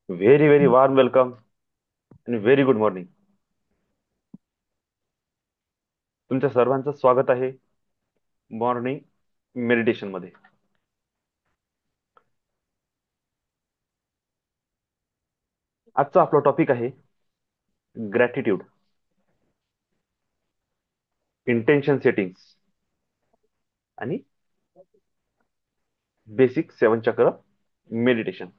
Very very warm welcome आणि very good morning. तुमच्या सर्वांचं स्वागत आहे मॉर्निंग मेडिटेशन मध्ये. आजचा आपला टॉपिक आहे ग्रॅटिट्यूड, इंटेन्शन सेटिंग्स आणि बेसिक 7 चक्र मेडिटेशन.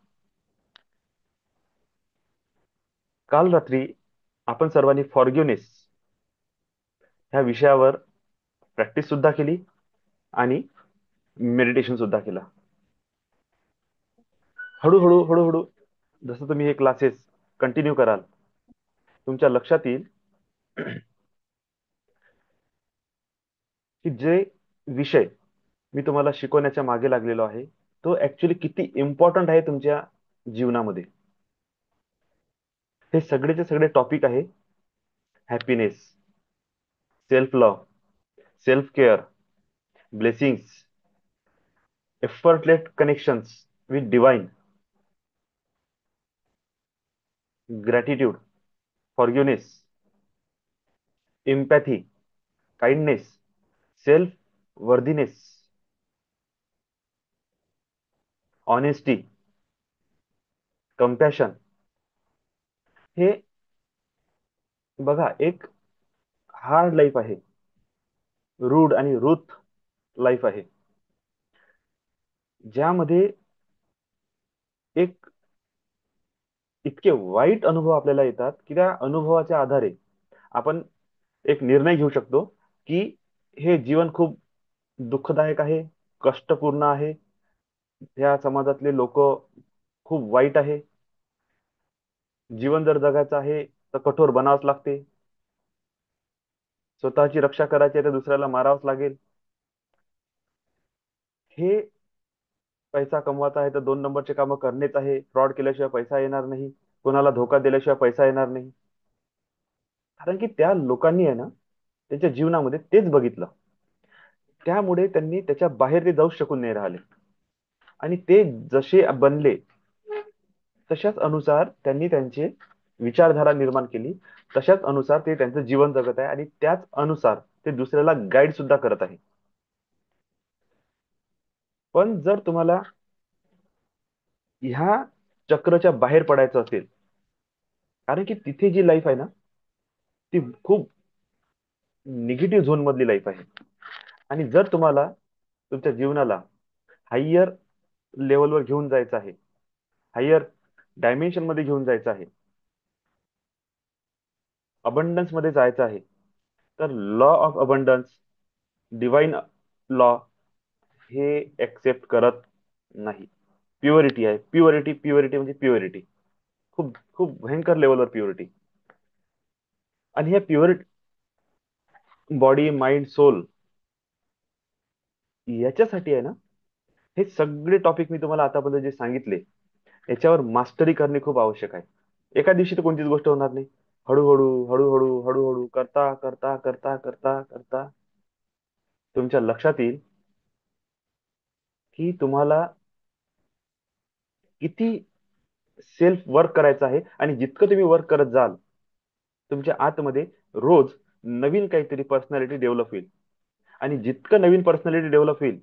काल रात्री आपण सर्वांनी फॉरगिवनेस ह्या विषयावर प्रॅक्टिस सुद्धा केली आणि मेडिटेशन सुद्धा केला. हळूहळू हळूहळू जसं तुम्ही हे क्लासेस कंटिन्यू कराल, तुमच्या लक्षात येईल की जे विषय मी तुम्हाला शिकवण्याच्या मागे लागलेलो आहे तो ऍक्च्युली किती इम्पॉर्टंट आहे तुमच्या जीवनामध्ये. हे सगळेचे सगळे टॉपिक आहे happiness, self love, self care, blessings, effortless connections with divine, gratitude, forgiveness, empathy, kindness, self worthiness, honesty, compassion. हे बघा, एक हार्ड लाईफ आहे, रूड आणि रूथ लाईफ आहे, ज्यामध्ये एक इतके वाईट अनुभव आपल्याला येतात की त्या अनुभवाच्या आधारे आपण एक निर्णय घेऊ शकतो की हे जीवन खूप दुःखदायक आहे, कष्टपूर्ण आहे, ह्या समाजातले लोक खूप वाईट आहे, जीवन जर जगायचं आहे तर कठोर बनावंच लागते, स्वतःची रक्षा करायची आहे तर दुसऱ्याला मारावंच लागेल, हे पैसा कमवायचा आहे तर 2 नंबरचे कामं करणेच आहे, फ्रॉड केल्याशिवाय पैसा येणार नाही, कोणाला धोका दिल्याशिवाय पैसा येणार नाही. कारण की त्या लोकांनी आहे ना, त्यांच्या जीवनामध्ये तेच बघितलं, त्यामुळे त्यांनी त्याच्या बाहेर ते जाऊ शकून नाही राहिले. आणि ते जसे बनले तशाच अनुसार त्यांनी त्यांचे विचारधारा निर्माण केली, तशाच अनुसार ते त्यांचं जीवन जगत आहे आणि त्याच अनुसार ते दुसऱ्याला गाईड सुद्धा करत आहे. पण जर तुम्हाला ह्या चक्रच्या बाहेर पडायचं असेल, कारण की तिथे जी लाईफ आहे ना, ती खूप निगेटिव्ह झोन मधली लाईफ आहे. आणि जर तुम्हाला तुमच्या जीवनाला हायर लेवलवर घेऊन जायचं आहे, हायर डायमेन्शन मध्ये घेऊन जायचं आहे, अबंडन्स मध्ये जायचं आहे, तर law of abundance, divine law हे एक्सेप्ट करत नाही. प्युरिटी आहे, प्युरिटी, प्युरिटी म्हणजे प्युरिटी, खूप खूप भयंकर लेवलवर प्युरिटी. आणि ह्या प्युरिटी, बॉडी माइंड सोल, याच्यासाठी आहे ना, हे सगळे टॉपिक मी तुम्हाला आतापर्यंत जे सांगितले याच्यावर मास्टरी करणे खूप आवश्यक आहे. एका दिवशी तर कोणतीच गोष्ट होणार नाही. हळूहळू हळूहळू हळूहळू करता करता करता करता करता तुमच्या लक्षात येईल की तुम्हाला किती सेल्फ वर्क करायचं आहे. आणि जितकं तुम्ही वर्क करत जाल, तुमच्या आतमध्ये रोज नवीन काहीतरी पर्सनॅलिटी डेव्हलप होईल. आणि जितकं नवीन पर्सनॅलिटी डेव्हलप होईल,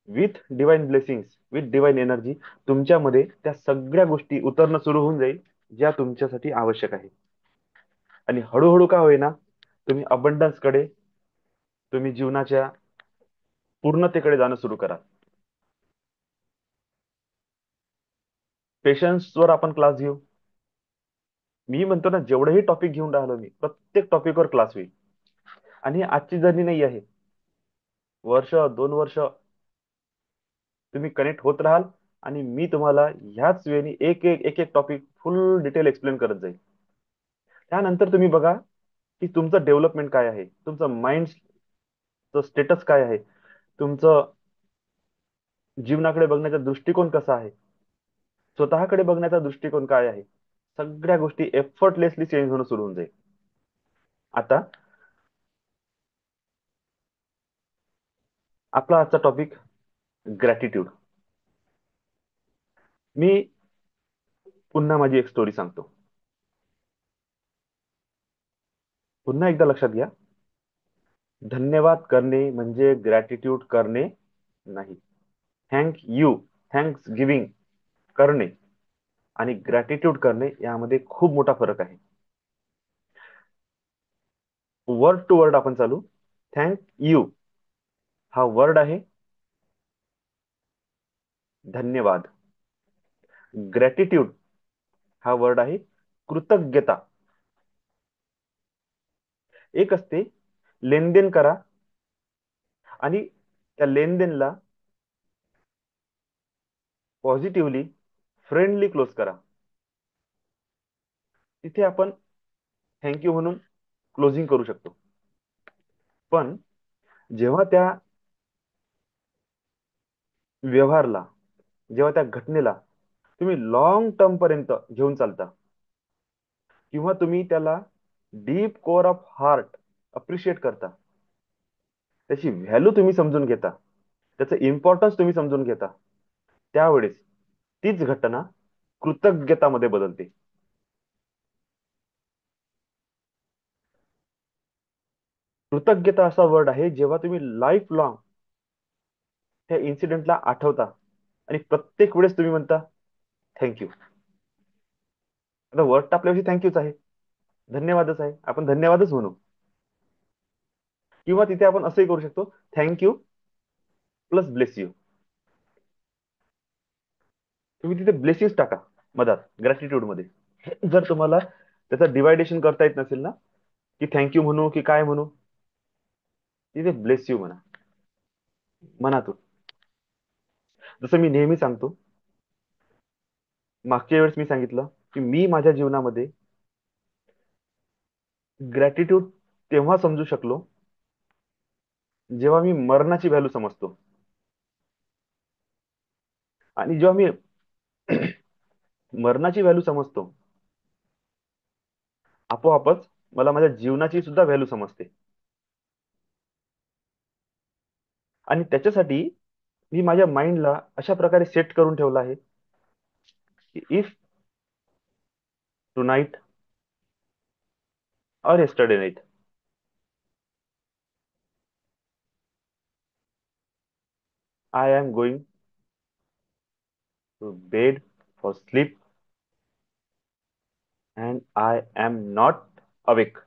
with divine blessings, with divine energy, तुमच्यामध्ये त्या सगळ्या गोष्टी उतरणं सुरू होऊन जाईल ज्या तुमच्यासाठी आवश्यक आहे. आणि हळूहळू का होईना, तुम्ही अबंडन्स कडे, तुम्ही जीवनाच्या पूर्णतेकडे जाणं सुरू करा. पेशन्स वर आपण क्लास घेऊ. मी म्हणतो ना, जेवढेही टॉपिक घेऊन राहिलो मी, प्रत्येक टॉपिकवर क्लास होईल. आणि ही आजची जर्नी नाही आहे. वर्ष 2 वर्ष तुम्ही कनेक्ट होत राहाल आणि मी तुम्हाला ह्याच वेळी एक एक एक एक टॉपिक फुल डिटेल एक्सप्लेन करत जाईल. त्यानंतर तुम्ही बघा की तुमचं डेव्हलपमेंट काय आहे, तुमचं माइंडचं स्टेटस काय आहे, तुमचं जीवनाकडे बघण्याचा दृष्टिकोन कसा आहे, स्वतःकडे बघण्याचा दृष्टिकोन काय आहे, सगळ्या गोष्टी एफर्टलेसली चेंज होणं सुरू होऊन जाईल. आता आपला आजचा टॉपिक ग्रॅटिट्यूड. मी पुन्हा माझी एक स्टोरी सांगतो. पुन्हा एकदा लक्षात घ्या. धन्यवाद करणे म्हणजे ग्रॅटिट्यूड करणे नाही. थँक यू, थँक्स गिव्हिंग करणे आणि ग्रॅटिट्यूड करणे यामध्ये खूप मोठा फरक आहे. वर्ड टू वर्ड आपण चालू. थँक यू हा वर्ड आहे धन्यवाद. ग्रॅटिट्यूड हा वर्ड आहे कृतज्ञता. एक असते लेनदेन करा आणि त्या लेनदेनला पॉझिटिव्हली फ्रेंडली क्लोज करा. तिथे आपण थँक्यू म्हणून क्लोजिंग करू शकतो. पण जेव्हा त्या व्यवहारला, जेव्हा त्या घटनेला तुम्ही लॉंग टर्म पर्यंत घेऊन चालता, किंवा तुम्ही त्याला deep core of heart appreciate करता, त्याची व्हॅल्यू तुम्ही समजून घेता, त्याचं इम्पॉर्टन्स तुम्ही समजून घेता, त्यावेळेस तीच घटना कृतज्ञतामध्ये बदलते. कृतज्ञता असा वर्ड आहे जेव्हा तुम्ही लाईफ लॉंग त्या इन्सिडेंटला आठवता आणि प्रत्येक वेळेस तुम्ही म्हणता थँक्यू. आता वर्ड तर आपल्याविषयी थँक्यूच आहे, धन्यवादच आहे, आपण धन्यवादच म्हणू. किंवा तिथे आपण असंही करू शकतो, थँक्यू प्लस ब्लेस यू. तुम्ही तिथे ब्लेसिंग टाका मधात ग्रॅटिट्यूड मध्ये. जर तुम्हाला त्याचं डिवायडेशन करता येत नसेल ना, की थँक्यू म्हणू की काय म्हणू, तिथे ब्लेस यू म्हणा मनातून. जसं मी नेहमी सांगतो, मागच्या वेळेस मी सांगितलं की मी माझ्या जीवनामध्ये ग्रॅटिट्यूड तेव्हा समजू शकलो जेव्हा मी मरणाची व्हॅल्यू समजतो. आणि जेव्हा मी मरणाची व्हॅल्यू समजतो, आपोआपच मला माझ्या जीवनाची सुद्धा व्हॅल्यू समजते. आणि त्याच्यासाठी मी माझ्या माइंडला अशा प्रकारे सेट करून ठेवलं आहे की इफ टुनाइट और yesterday Knight I am going to bed for sleep and I am not awake.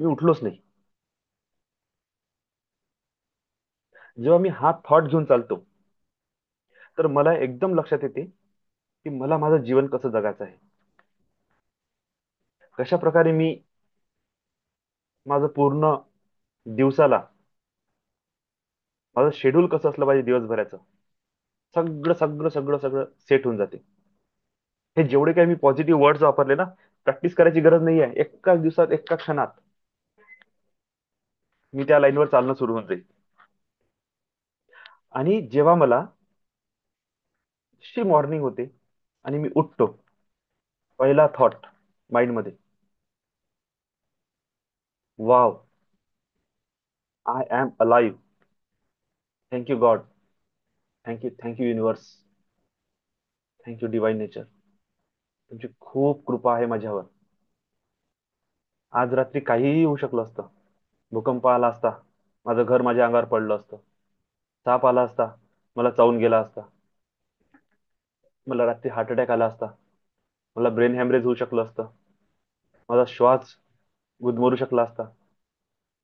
मी उठलोच नाही. जेव्हा मी हा थॉट घेऊन चालतो, तर मला एकदम लक्षात येते की मला माझं जीवन कसं जगायचं आहे, कशा प्रकारे मी माझं पूर्ण दिवसाला, माझं शेड्यूल कसं असलं पाहिजे दिवसभराचं, सगळं सगळं सगळं सगळं सेट होऊन जाते. हे जेवढे काही मी पॉझिटिव्ह वर्ड्स वापरले ना, प्रॅक्टिस करायची गरज नाही आहे. एकाच दिवसात, एका क्षणात मी त्या लाईनवर चालणं सुरू होऊन जाईल. आणि जेव्हा मला अशी मॉर्निंग होते आणि मी उठतो, पहिला थॉट माइंड मध्ये, wow, I am alive. Thank you God, thank you, thank you universe, thank you divine nature. तुमची खूप कृपा आहे माझ्यावर. आज रात्री काहीही होऊ शकलं असतं. भूकंप आला असता, माझं घर माझ्या अंगावर पडलं असतं. साप आला असता, मला चावून गेला असता. मला रात्री हार्ट अटॅक आला असता. मला ब्रेन हॅमरेज होऊ शकलं असतं. माझा श्वास गुदमरू शकला असता.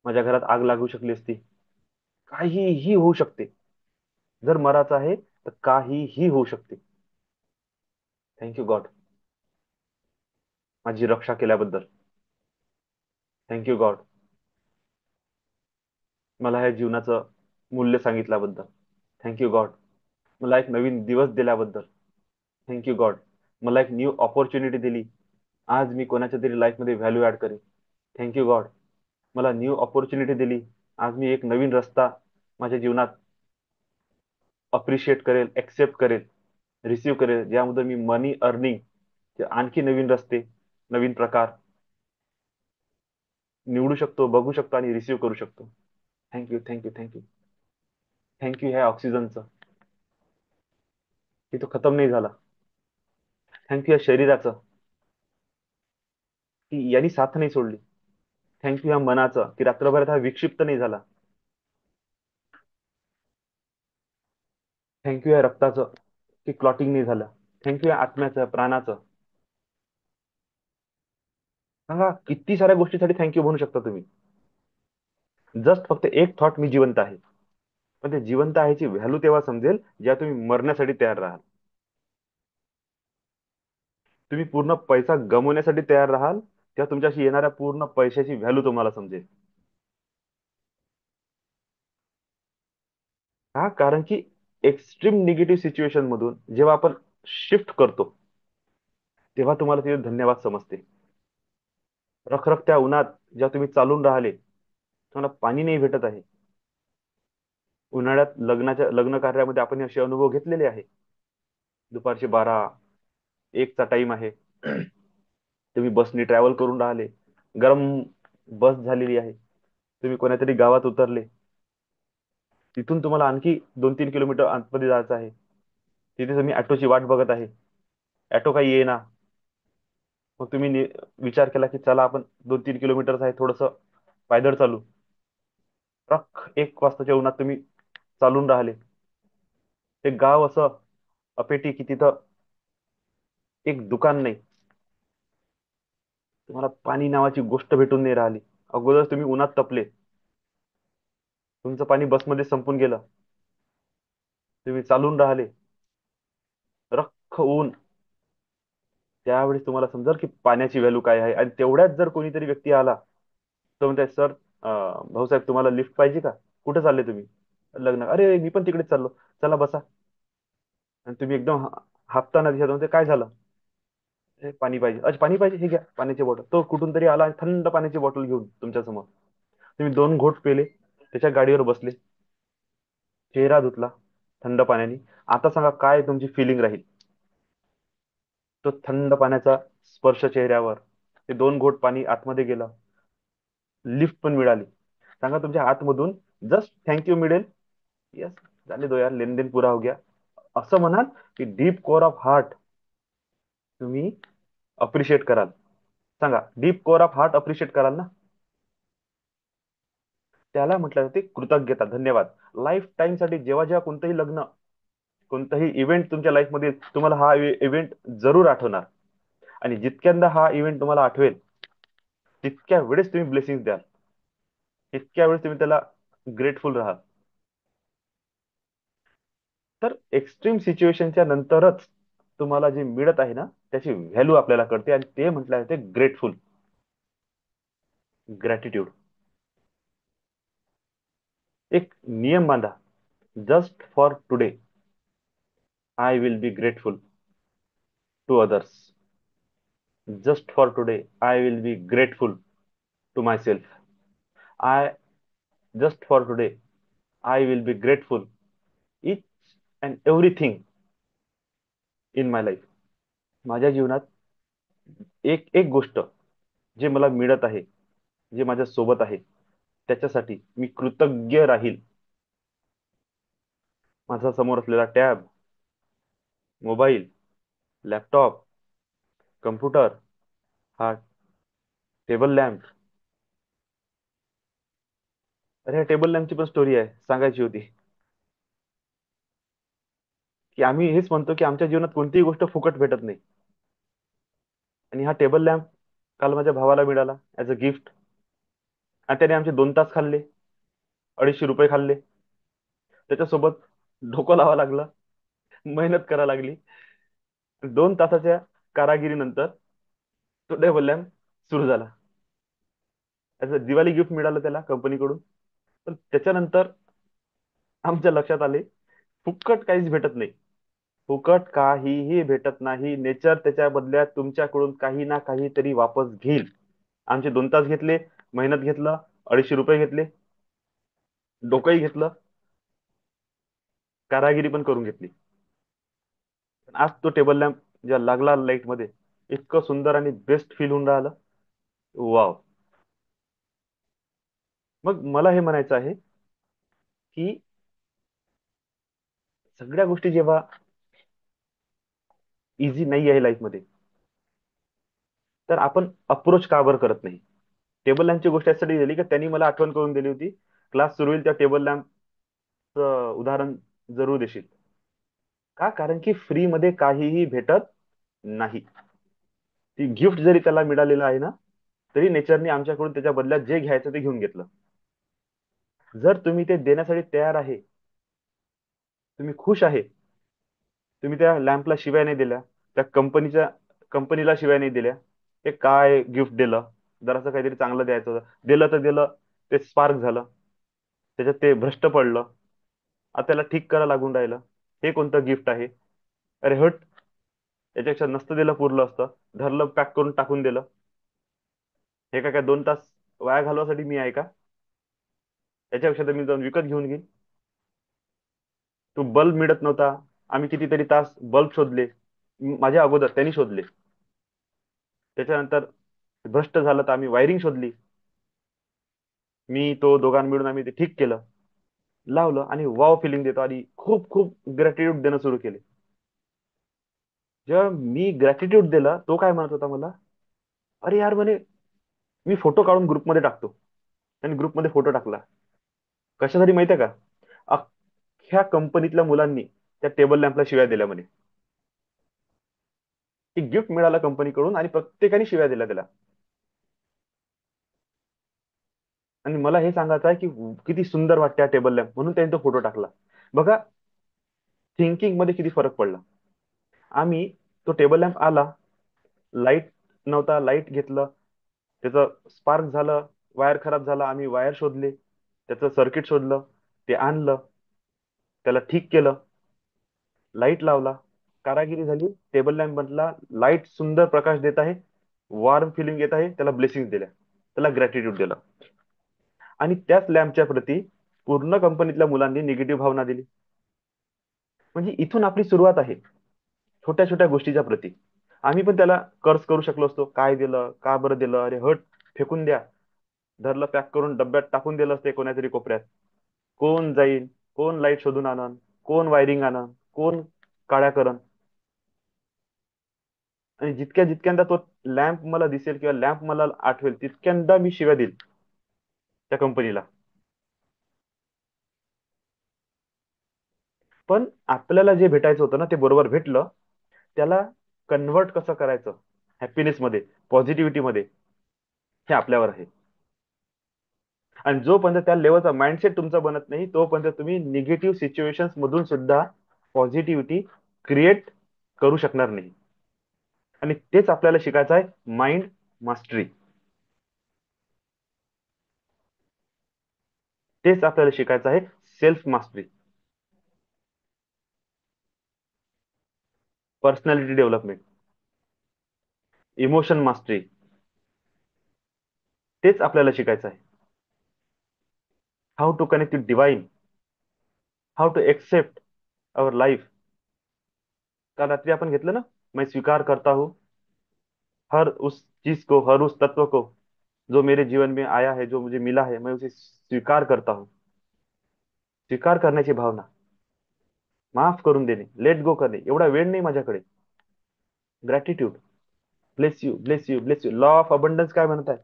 माझ्या घरात आग लागू शकली असती. काहीही होऊ शकते. जर मराचं आहे तर काहीही होऊ शकते. थँक्यू गॉड, माझी रक्षा केल्याबद्दल. थँक्यू गॉड, मला ह्या जीवनाचं मूल्य सांगितल्याबद्दल. थँक्यू गॉड, मला एक नवीन दिवस दिल्याबद्दल. थँक्यू गॉड, मला एक न्यू ऑपॉर्च्युनिटी दिली. आज मी कोणाच्या तरी लाईफमध्ये व्हॅल्यू ऍड करेन. थँक्यू गॉड, मला न्यू ऑपॉर्च्युनिटी दिली. आज मी एक नवीन रस्ता माझ्या जीवनात अप्रिशिएट करेल, एक्सेप्ट करेल, रिसीव्ह करेल, ज्यामध्ये मी मनी अर्निंग आणखी नवीन रस्ते, नवीन प्रकार निवडू शकतो, बघू शकतो आणि रिसीव्ह करू शकतो. Thank you, thank you, thank you. थँक्यू ह्या ऑक्सिजनचं, की तो खतम नाही झाला. थँक्यू या शरीराचं, की यांनी साथ नाही सोडली. थँक्यू या मनाचं, की रात्रभरात हा विक्षिप्त नाही झाला. थँक्यू या रक्ताचं, की क्लॉटिंग नाही झालं. थँक्यू या आत्म्याचं, प्राणाचं. सांगा किती साऱ्या गोष्टीसाठी थँक्यू म्हणू शकता तुम्ही. जस्ट फक्त एक थॉट, मी जिवंत आहे. पण ते जिवंत आहेची व्हॅल्यू तेव्हा समजेल जेव्हा तुम्ही मरण्यासाठी तयार राहाल. तुम्ही पूर्ण पैसा गमवण्यासाठी तयार राहाल, तेव्हा तुमच्याशी येणाऱ्या पूर्ण पैशाची व्हॅल्यू तुम्हाला समजेल. हा, कारण की एक्स्ट्रीम निगेटिव्ह सिच्युएशन मधून जेव्हा आपण शिफ्ट करतो, तेव्हा तुम्हाला तिथे धन्यवाद समजते. रखरखत्या उन्हात जेव्हा तुम्ही चालून राहिले, तुम्हाला पाणी नाही भेटत आहे. उन्हाळ्यात लग्न कार्यामध्ये आपण असे अनुभव घेतलेले आहे. दुपारचे 12-1चा टाइम आहे. तुम्ही बसनी ट्रॅव्हल करून राहिले. गरम बस झालेली आहे. तुम्ही कोणत्यातरी गावात उतरले. तिथून तुम्हाला आणखी 2-3 किलोमीटर आतमध्ये जायचं आहे. तिथे तुम्ही ऑटोची वाट बघत आहे. ऑटो काही येईना. मग तुम्ही विचार केला की चला आपण 2-3 किलोमीटर आहे, थोडस पायदळ चालू. 1 वाजताच्या उन्हात तुम्ही चालून राहिले. ते गाव असं अपेटी की तिथं एक दुकान नाही. तुम्हाला पाणी नावाची गोष्ट भेटून नाही राहिली. अगोदर तुम्ही उन्हात तपले. तुमचं पाणी बसमध्ये संपून गेलं. तुम्ही चालून राहिले. रख्ख ऊन. त्यावेळेस तुम्हाला समजेल की पाण्याची व्हॅल्यू काय आहे. आणि तेवढ्यात जर कोणीतरी व्यक्ती आला, तो म्हणताय सर, भाऊसाहेब तुम्हाला लिफ्ट पाहिजे का? कुठे चालले तुम्ही? लग्न. अरे मी पण तिकडेच चाललो. चला बसा. आणि तुम्ही एकदम हापताना दिसत म्हणते काय झालं? "ए, पाणी पाहिजे. अच्छा पाणी पाहिजे, हे घ्या पाण्याची बॉटल." तो कुठून तरी आला आणि थंड पाण्याची बॉटल घेऊन तुमच्या समोर. तुम्ही 2 घोट पेले. त्याच्या गाडीवर बसले. चेहरा धुतला थंड पाण्याने. आता सांगा काय तुमची फिलिंग राहील? तो थंड पाण्याचा स्पर्श चेहऱ्यावर. ते 2 घोट पाणी आतमध्ये गेलं. लिफ्ट पण मिळाली. सांगा तुमच्या आतमधून जस्ट थँक्यू मिळेल. यस, जाने दो यार, लेनदेन पुरा हो गया. असं म्हणाल की डीप कोर ऑफ हार्ट तुम्ही अप्रिशिएट कराल. सांगा, deep core of heart appreciate कराल ना? त्याला म्हटलं जाते कृतज्ञता, धन्यवाद. लाईफ टाइम साठी जेव्हा जेव्हा कोणतंही लग्न, कोणताही इव्हेंट तुमच्या लाईफ मध्ये, तुम्हाला हा इव्हेंट जरूर आठवणार. आणि जितक्यांदा हा इव्हेंट तुम्हाला आठवेल, तितक्या वेळेस तुम्ही ब्लेसिंग द्याल. तितक्या वेळेस तुम्ही त्याला ग्रेटफुल राहाल. तर एक्स्ट्रीम सिच्युएशनच्या नंतरच तुम्हाला जे मिळत आहे ना, त्याची व्हॅल्यू आपल्याला कळते. आणि ते म्हटलं जाते ग्रेटफुल, ग्रॅटिट्यूड. एक नियम बांधा. Just for today I will be grateful to others. Just for today I will be grateful to myself. I just for today I will be grateful each and everything in my life. माझ्या जीवनात एक एक गोष्ट जे मला मिळत आहे, जे माझ्या सोबत आहे, त्याच्यासाठी मी कृतज्ञ राहील. माझा समोर असलेला टॅब, मोबाईल, लॅपटॉप, कम्प्युटर, हा टेबल लॅम्प. अरे ह्या टेबल लॅम्पची पण स्टोरी आहे, सांगायची होती. की आम्ही हेच म्हणतो की आमच्या जीवनात कोणतीही गोष्ट फुकट भेटत नाही. आणि हा टेबल लॅम्प काल माझ्या भावाला मिळाला ऍज अ गिफ्ट. आणि त्याने आमचे 2 तास खाल्ले. 250 रुपये खाल्ले. त्याच्यासोबत डोकं लावा लागलं, मेहनत करा लागली. 2 तासाच्या कारागिरीनंतर तो टेबल लॅम्प सुरू झाला. ऍज अ दिवाळी गिफ्ट मिळालं त्याला कंपनीकडून. पण त्याच्यानंतर आमच्या लक्षात आले, फुकट काहीच भेटत नाही. फुकट काहीही भेटत नाही. नेचर त्याच्या बदल्यात तुमच्याकडून काही ना काहीतरी वापस घेईल. आमचे 2 तास घेतले, मेहनत घेतलं, 250 रुपये घेतले, डोकंही घेतलं, कारागिरी पण करून घेतली. आज तो टेबल लॅम्प ज्या लागला लाईट मध्ये, इतकं सुंदर आणि बेस्ट फील होऊन राहिलं. वाव. मग मला हे म्हणायचं आहे की सगळ्या गोष्टी जेव्हा इझी नाही आहे लाईफमध्ये, तर आपण अप्रोच का बरं करत नाही? टेबल लॅम्पची गोष्ट यासाठी दिली की त्यांनी मला आठवण करून दिली होती, क्लास सुरू होईल त्या टेबल लॅम्पचं उदाहरण जरूर देशील. का? कारण की फ्री मध्ये काहीही भेटत नाही. ती गिफ्ट जरी त्याला मिळालेलं आहे ना, तरी नेचरने आमच्याकडून त्याच्या बदल्यात जे घ्यायचं ते घेऊन घेतलं. जर तुम्ही ते देण्यासाठी तयार आहे, तुम्ही खुश आहे, तुम्ही त्या लॅम्पला शिवाय नाही दिल्या, त्या कंपनीला शिवाय नाही दिल्या, हे काय गिफ्ट दिलं, जरासं काहीतरी चांगलं द्यायचं होतं, दिलं तर दिलं, ते स्पार्क झालं, त्याच्यात ते भ्रष्ट पडलं, आता त्याला ठीक करायला लागून राहिलं. हे कोणतं गिफ्ट आहे? अरे हट, याच्यापेक्षा नसतं दिलं पुरलं असतं. धरलं, पॅक करून टाकून दिलं. हे काय काय 2 तास वाया घालवासाठी मी आहे का? याच्यापेक्षा तर मी जाऊन विकत घेऊन घेईन. तो बल्ब मिळत नव्हता, आम्ही कितीतरी तास बल्ब शोधले, माझ्या अगोदर त्यांनी शोधले. त्याच्यानंतर भ्रष्ट झालं तर आम्ही वायरिंग शोधली, मी तो दोघां मिळून आम्ही ते ठीक केलं, लावलं, आणि वाव फिलिंग देतो, आणि खूप खूप ग्रॅटिट्यूड देणं सुरू केले. जेव्हा मी ग्रॅटिट्यूड दिला, तो काय म्हणत होता मला, अरे यार म्हणे, मी फोटो काढून ग्रुपमध्ये टाकतो. आणि ग्रुपमध्ये फोटो टाकला, कशासाठी माहितीये का? अख्ख्या कंपनीतल्या मुलांनी त्या टेबल लॅम्पला शिव्या दिल्या म्हणे. एक गिफ्ट मिळालं कंपनीकडून आणि प्रत्येकाने शिव्या दिल्या त्याला. आणि मला हे सांगायचं आहे की किती सुंदर वाटते टेबल लॅम्प, म्हणून त्यांनी तो फोटो टाकला. बघा, थिंकिंग मध्ये किती फरक पडला. आम्ही, तो टेबल लॅम्प आला, लाईट नव्हता, लाईट घेतलं, त्याचं स्पार्क झालं, वायर खराब झाला, आम्ही वायर शोधले, त्याचं सर्किट शोधलं, ते आणलं, त्याला ठीक केलं, लाईट लावला, कारागिरी झाली, टेबल लॅम्प बनला, लाईट सुंदर प्रकाश देत आहे, वॉर्म फिलिंग येत आहे, त्याला ब्लेसिंग दिल्या, त्याला ग्रॅटिट्यूड दिलं. आणि त्याच लॅम्पच्या प्रती पूर्ण कंपनीतल्या मुलांनी निगेटिव्ह भावना दिली. म्हणजे इथून आपली सुरुवात आहे, छोट्या छोट्या गोष्टीच्या प्रती. आम्ही पण त्याला कर्ज करू शकलो असतो, काय दिलं, का बरं दिलं, अरे हट, फेकून द्या, धरलं पॅक करून डब्यात टाकून दिलं असते कोणातरी कोपऱ्यात. कोण जाईल, कोण लाईट शोधून आणन, कोण वायरिंग आणन, कोण काळ्या करण. आणि जितक्या जितक्यांदा तो लॅम्प मला दिसेल किंवा लॅम्प मला आठवेल, तितक्यांदा मी शिव्या देईल त्या कंपनीला. पण आपल्याला जे भेटायचं होतं ना, ते बरोबर भेटलं. त्याला कन्वर्ट कसं करायचं हॅपीनेस मध्ये, पॉझिटिव्हिटी मध्ये, हे आपल्यावर आहे. आणि जोपर्यंत त्या लेवलचा माइंडसेट तुमचा बनत नाही, तोपर्यंत तुम्ही निगेटिव्ह सिच्युएशन्स मधून सुद्धा पॉझिटिव्हिटी क्रिएट करू शकणार नाही. आणि तेच आपल्याला शिकायचं आहे, माइंड मास्टरी. तेच आपल्याला शिकायचं आहे, self mastery, personality development, emotion mastery. तेच आपल्याला शिकायचं आहे. How to connect with divine, how to accept our life. काल रात्री आपण घेतलं ना, मैं स्वीकार करता हूँ हर उस चीज को, हर उस तत्व को जो मेरे जीवन में आया है, जो मुझे मिला है, मैं उसे स्वीकार करता हूँ. स्वीकार करण्याची भावना, माफ करून देणे, लेट गो करणे, एवढा वेळ नाही माझ्याकडे. Gratitude, bless you, bless you, bless you. Law of abundance काय म्हणत आहे?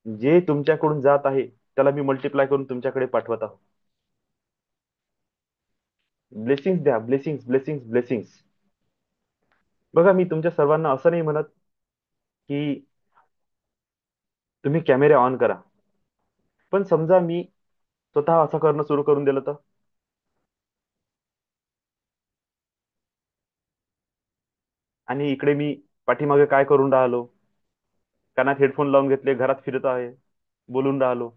जे तुमच्याकडून जात आहे, त्याला मी मल्टिप्लाय करून तुमच्याकडे पाठवत आहोत. ब्लेसिंग्स द्या, ब्लेसिंग्स, ब्लेसिंग्स, ब्लेसिंग्स. बघा, मी तुमच्या सर्वांना असं नाही म्हणत की तुम्ही कॅमेरे ऑन करा. पण समजा मी स्वतः असं करणं सुरू करून दिलं तर, आणि इकडे मी पाठीमागे काय करून राहिलो, कानात हेडफोन लावून घेतले, घरात फिरत आहे, बोलून राहिलो,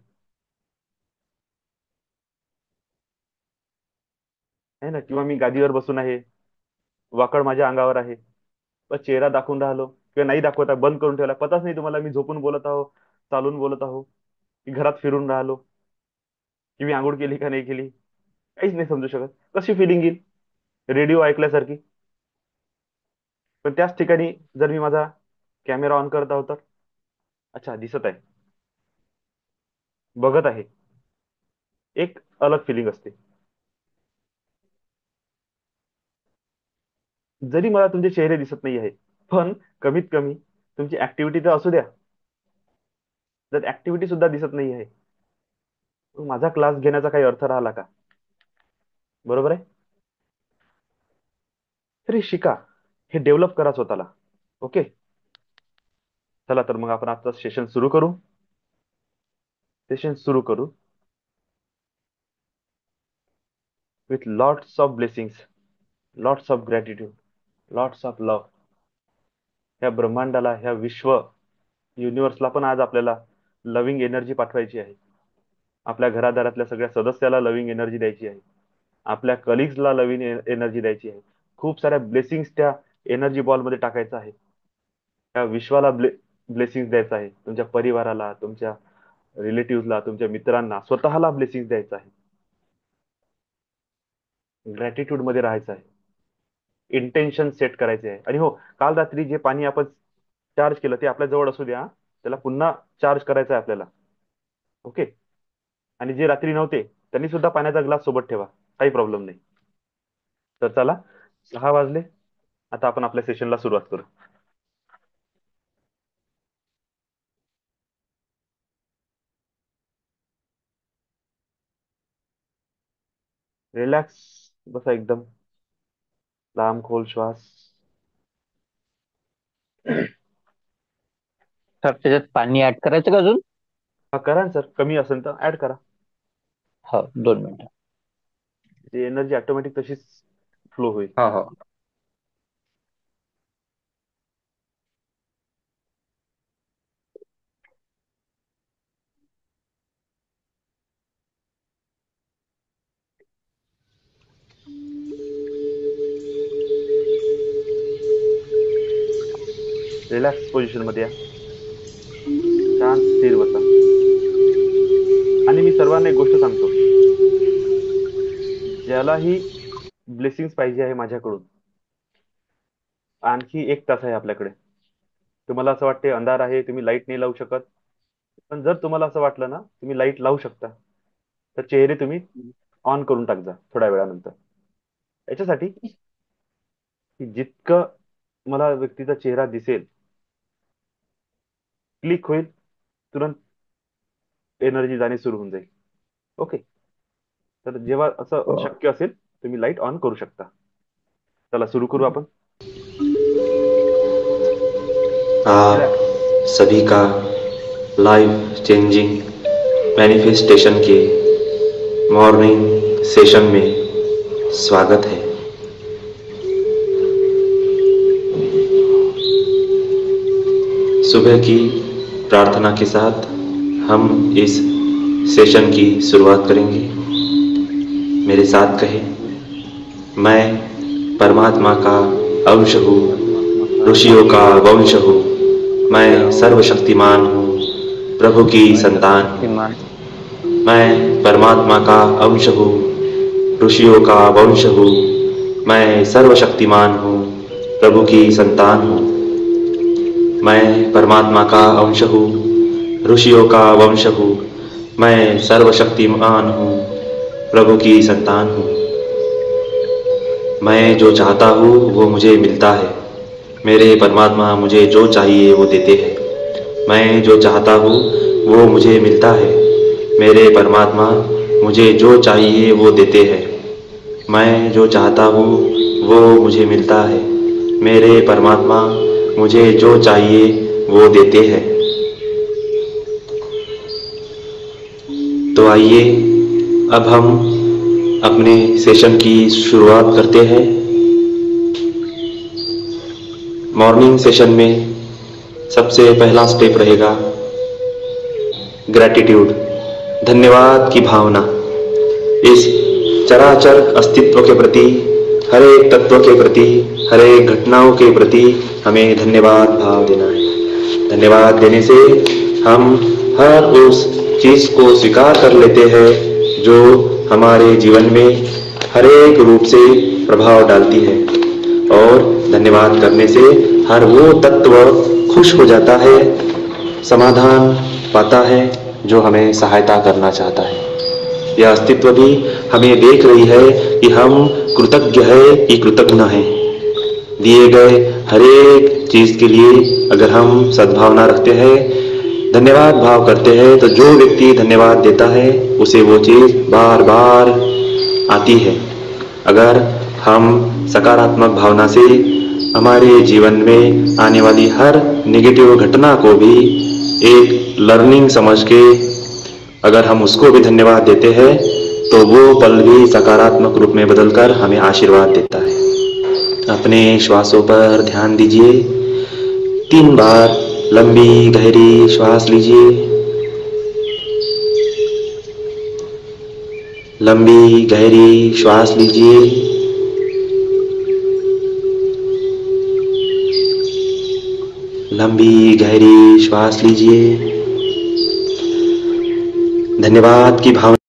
है ना, किंवा मी गादीवर बसून आहे, वाकड माझ्या अंगावर आहे, पण चेहरा दाखवून राहिलो किंवा नाही दाखवत आहे, बंद करून ठेवला, पताच नाही तुम्हाला मी झोपून बोलत आहो, चालून बोलत आहो, की घरात फिरून राहिलो, की मी आंघोळ केली का नाही केली, काहीच नाही समजू शकत. कशी फिलिंग येईल? रेडिओ ऐकल्यासारखी. पण त्याच ठिकाणी जर मी माझा कॅमेरा ऑन करत आहोत तर, अच्छा दिसत आहे, बघत आहे, एक अलग फिलिंग असते. जरी मला तुमचे चेहरे दिसत नाही आहे, पण कमीत कमी तुमची ऍक्टिव्हिटी तर असू द्या. जर ऍक्टिव्हिटी सुद्धा दिसत नाही आहे, मग माझा क्लास घेण्याचा काही अर्थ राहिला का? बरोबर आहे. तरी शिका, हे डेव्हलप करा स्वतःला. ओके. चला तर मग आपण आजचं सेशन सुरू करू. सेशन सुरू करू with lots of blessings, lots of gratitude, lots of love. ह्या ब्रह्मांडाला, ह्या विश्व युनिव्हर्सला पण आज आपल्याला लव्हिंग एनर्जी पाठवायची आहे. आपल्या घरादारातल्या सगळ्या सदस्याला लव्हिंग एनर्जी द्यायची आहे. आपल्या कलिग्सला लव्हिंग एनर्जी द्यायची आहे. खूप साऱ्या ब्लेसिंग्स त्या एनर्जी बॉलमध्ये टाकायचं आहे. त्या विश्वाला ब्लेसिंग्स द्यायचं आहे. तुमच्या परिवाराला, तुमच्या रिलेटिव्हला, तुमच्या मित्रांना, स्वतःला ब्लेसिंग्स द्यायचं आहे. ग्रॅटिट्यूड मध्ये राहायचं आहे. इंटेन्शन सेट करायचे आहे. आणि हो, काल रात्री जे पाणी आपण चार्ज केलं ते आपल्या जवळ असू द्या. त्याला पुन्हा चार्ज करायचं आहे आपल्याला. ओके. आणि जे रात्री नव्हते त्यांनी सुद्धा पाण्याचा ग्लास सोबत ठेवा, काही प्रॉब्लेम नाही. तर चला, 6 वाजले. आता आपण आपल्या सेशनला सुरुवात करू. रिलॅक्स बसा एकदम. लांब खोल श्वास. सर त्याच्यात पाणी ऍड करायचं का अजून? हा करा ना सर, कमी असेल तर ऍड करा. हो, 2 मिनिटं. ती एनर्जी ऑटोमॅटिक तशीच फ्लो होईल. हो हो. रिलॅक्स पोझिशन मध्ये या. शांत स्थिर बसा. आणि मी सर्वांना एक गोष्ट सांगतो, ज्यालाही ब्लेसिंग्स पाहिजे आहे माझ्याकडून, आणखी 1 तास आहे आपल्याकडे. तुम्हाला असं वाटते अंधार आहे, तुम्ही लाईट नाही लावू शकत, पण जर तुम्हाला असं वाटलं ना, तुम्ही लाईट लावू शकता. तर चेहरे तुम्ही ऑन करून टाक जा थोड्या वेळानंतर. याच्यासाठी की जितकं मला व्यक्तीचा चेहरा दिसेल, क्लिक होईल, तुरंत एनर्जी जाणे सुरू होऊन जाईल. ओके. तर जेव्हा असं हो. शक्य असेल, तुम्ही लाईट ऑन करू शकता. चला सुरू करू आपण. आप रिलॅक्स. सभी का लाइफ चेंजिंग मैनिफेस्टेशन के मॉर्निंग सेशन में स्वागत है। सुबह की प्रार्थना के साथ हम इस सेशन की शुरुआत करेंगे। मेरे साथ कहें, मैं परमात्मा का अंश हूँ, ऋषियों का वंश हूँ, मैं सर्वशक्तिमान हूँ, प्रभु की संतान हूँ। मैं परमात्मा का अंश हूँ, ऋषियों का वंश हूँ, मैं सर्वशक्तिमान हूँ, प्रभु की संतान हूँ। मैं परमात्मा का अंश हूँ, ऋषियों का वंश हूँ, मैं सर्वशक्तिमान हूँ, प्रभु की संतान हूँ। मैं जो चाहता हूँ वो मुझे मिलता है। मेरे परमात्मा मुझे जो चाहिए वो देते हैं। मैं जो चाहता हूँ वो मुझे मिलता है। मेरे परमात्मा मुझे जो चाहिए वो देते हैं। मैं जो चाहता हूँ वो मुझे मिलता है। मेरे परमात्मा मुझे जो चाहिए वो देते हैं। तो आइए अब हम अपने सेशन की शुरुआत करते हैं। मॉर्निंग सेशन में सबसे पहला स्टेप रहेगा ग्रैटिट्यूड, धन्यवाद की भावना। इस चराचर अस्तित्व के प्रति, हर एक तत्व के प्रति, हर एक घटनाओं के प्रति हमें धन्यवाद भाव देना है। धन्यवाद देने से हम हर उस चीज को स्वीकार कर लेते हैं जो हमारे जीवन में हर एक रूप से प्रभाव डालती है, और धन्यवाद करने से हर वो तत्व खुश हो जाता है, समाधान पाता है जो हमें सहायता करना चाहता है। यह अस्तित्व भी हमें देख रही है कि हम कृतज्ञ है कि कृतज्ञ हैं। दिए गए हर एक चीज के लिए अगर हम सद्भावना रखते हैं, धन्यवाद भाव करते हैं, तो जो व्यक्ति धन्यवाद देता है उसे वो चीज बार बार आती है। अगर हम सकारात्मक भावना से हमारे जीवन में आने वाली हर नेगेटिव घटना को भी एक लर्निंग समझ के अगर हम उसको भी धन्यवाद देते हैं, तो वो पल भी सकारात्मक रूप में बदलकर हमें आशीर्वाद देता है। अपने श्वासों पर ध्यान दीजिए। 3 बार लंबी गहरी श्वास लीजिए। लंबी गहरी श्वास लीजिए। लंबी गहरी श्वास लीजिए। धन्यवाद की भावना